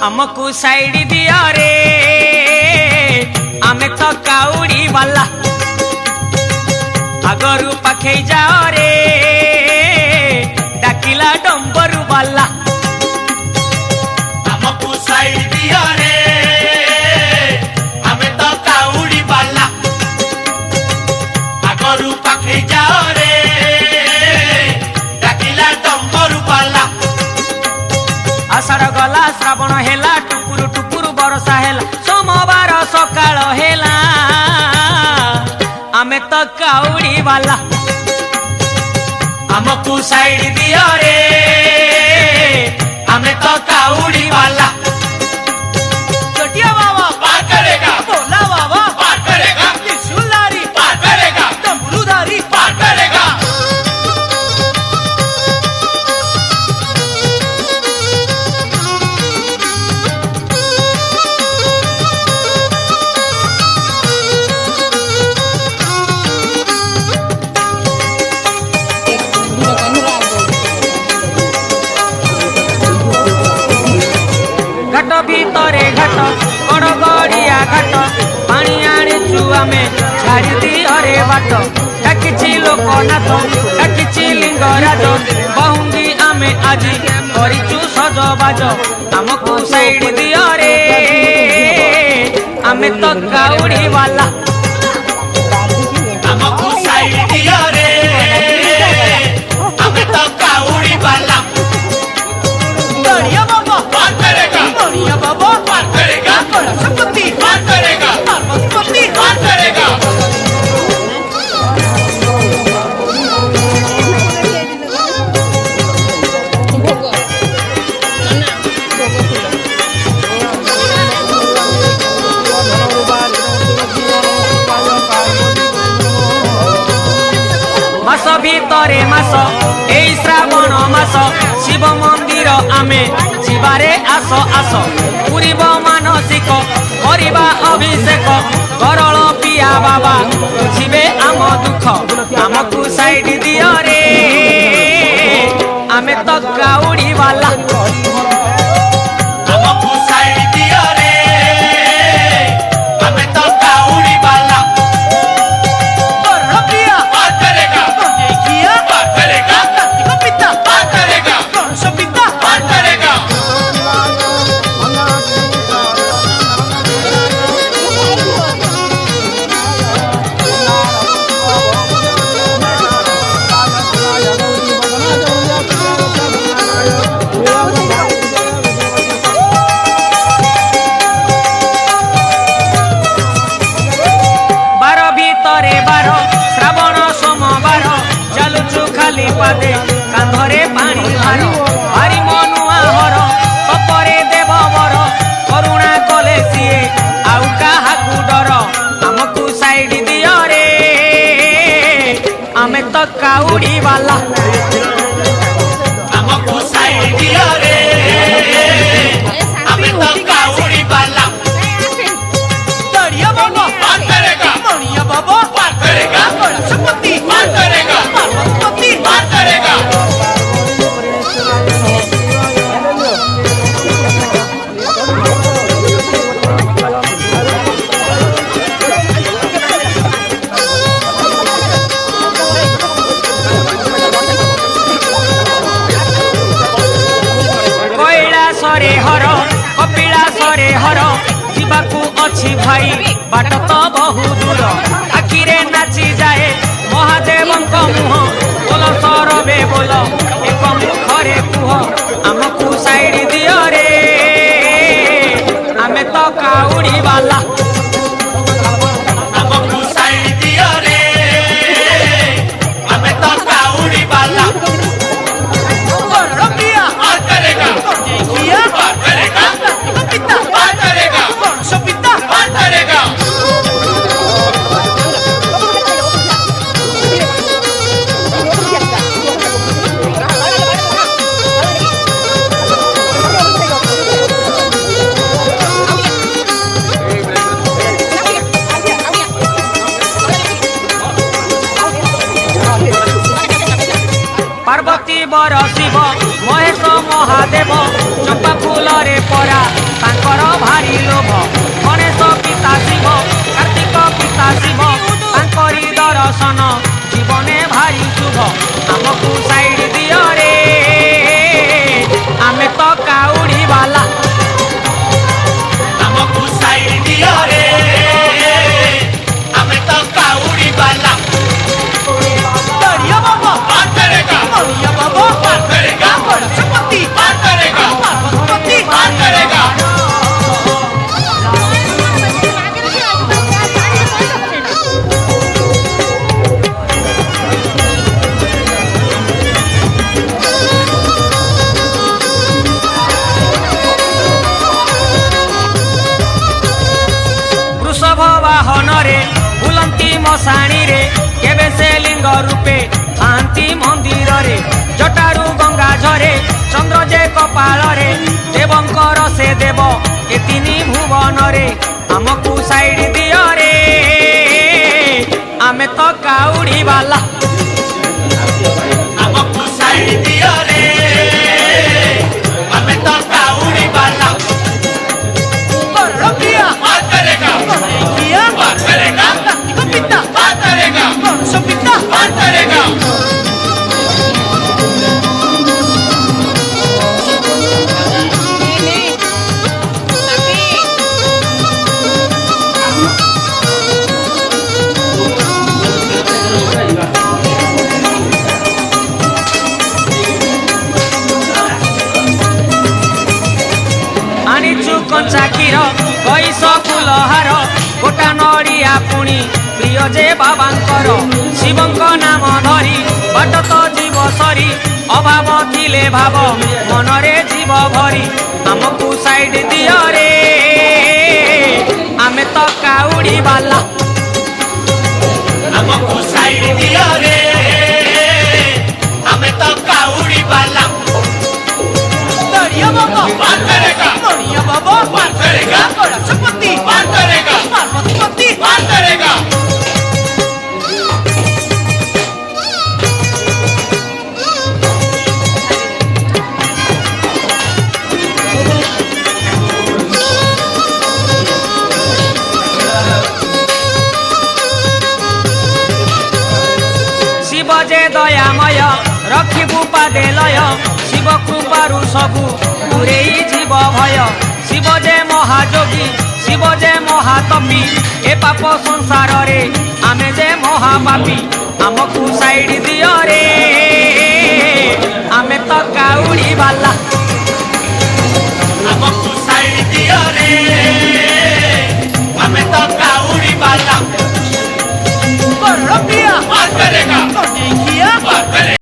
हमको साइड दिया रे आमे तो काउड़ी वाला आगरू पाखे जाओ रे डाकिला डंबरू वाला हमको साइड दिया रे आमे तो काउड़ी वाला आगरू पाखे जाओ रे डाकिला डंबरू वाला आषाढ़ गला श्रावण हेला टुकुरु टुकुरु बरसा हेला सोमवार सकाळ हेला आमे तो काउड़ी वाला हमको साइड दिया रे आमे तो काउड़ी वाला चटिया बाबा पार करेगा भोला बाबा पार करेगा त्रिशूलधारी पार करेगा डमरूधारी पार करेगा घाट भितरे घाट गड़गड़िया घाट पानी आनीचु आमे छाड़ी दिहरे बाट डाकिछि लोकनाथ डाकिछि लिंगराज बहुंगी आमे आजी करिचु सजबाज हमको साइड दिहरे आमे तो काउड़ी वाला हमको साइड दिया रे आमे तो काउड़ी वाला बढ़िया बाबा पार करेगा बढ़िया बाबा पार करेगा गणपति पार करेगा पार्वती पार करेगा मास भितरे मास ए श्रावण मास शिव मंदिर आमे शिवारे आस आस पूरीब मानसिक करिबा अभिषेक गरल पिया बाबा बुझिबे आम दुख आमको साइड दियो रे आमे तो काउड़ी वाला हमको साइड दिया रे आमे तो काउड़ी वाला गरल पिया पार करेगा देखिया पार करेगा कार्तिक पिता पार करेगा गणेश पिता पार करेगा बार भितरे बार श्रावण सोमवार चालुचु खाली पादे कांधरे पानी भार भारी मनुआ हर कपरे देव वर करुणा कले सीए आउ काहाकू डर हमको साइड दियो रे आमे तो काउड़ी वाला हमको साइड दिया रे आमे तो काउड़ी वाला बढ़िया बाबा पार करेगा बढ़िया बाबा पार करेगा गणपति पार करेगा पार्वती पार करेगा कैलासरे हर कपिलासरे हर जीवाकू अछि भाई बाट तो बहु दूर आखिरे नाची जाए महादेवंक मुह बोल सरबे बोल एक मुखरे कुह आमको साइड दियो रे आमे तो काउड़ी वाला हमको साइड दिया रे आमे तो काउड़ी वाला पिया पार करेगा देखिया पार करेगा कार्तिक पिता पार करेगा गणेश पिता पार करेगा बर शिव महेश महादेव चंपा फूल रे परा दर्शन जीवने भारी शुभ आमको साइड दियो रे आमे तो काउड़ी वाला ଆମକୁ ସାଇଡ ଦିଅ ରେ ଆମେ ତ କାଉଡି ବାଲା दरिया बाबा बात करेगा दरिया बाबा बात करेगा गणपति बात करेगा पार्वती बात करेगा वृषभ वाहन रे बुलंती मशाणी रे केबे से लिंग रूपे थांती मंदिर रे जटारू गंगा झरे चंद्र जे कपाल रे देवंकर से देव ए तिनी भुवन रे आमको साइड दियो रे आमे तो काउड़ी वाला ଆମକୁ ସାଇଡ ଦିଅ ରେ ଆମେ ତ କାଉଡି ବାଲା रबिया बात करेगा किया बात करेगा पिता बात करेगा पिता बात करेगा आनिचु कंचा क्षीर कैस फुलहार गोटा नड़िया पुणी प्रिय जे बाबांकर शिवंक नाम धरी बाट तो जीव सरी अभाव थिले भाव मनरे जीव भरी आमको साइड दियो रे आमे तो काउड़ी वाला ଆମକୁ ସାଇଡ ଦିଅ ରେ ଆମେ ତ କାଉଡି ବାଲା दरिया बाबा बात करेगा दरिया बाबा बात करेगा गणपति बात करेगा पार्वती बात करेगा शिव जे दयामय रखिबु पादे लय शिव कृपारु सबु दूरेई जीव भय शिव जे महाजोगी शिव जे महातपी ए पाप संसार रे आमे जे महापापी आमको साइड दियो रे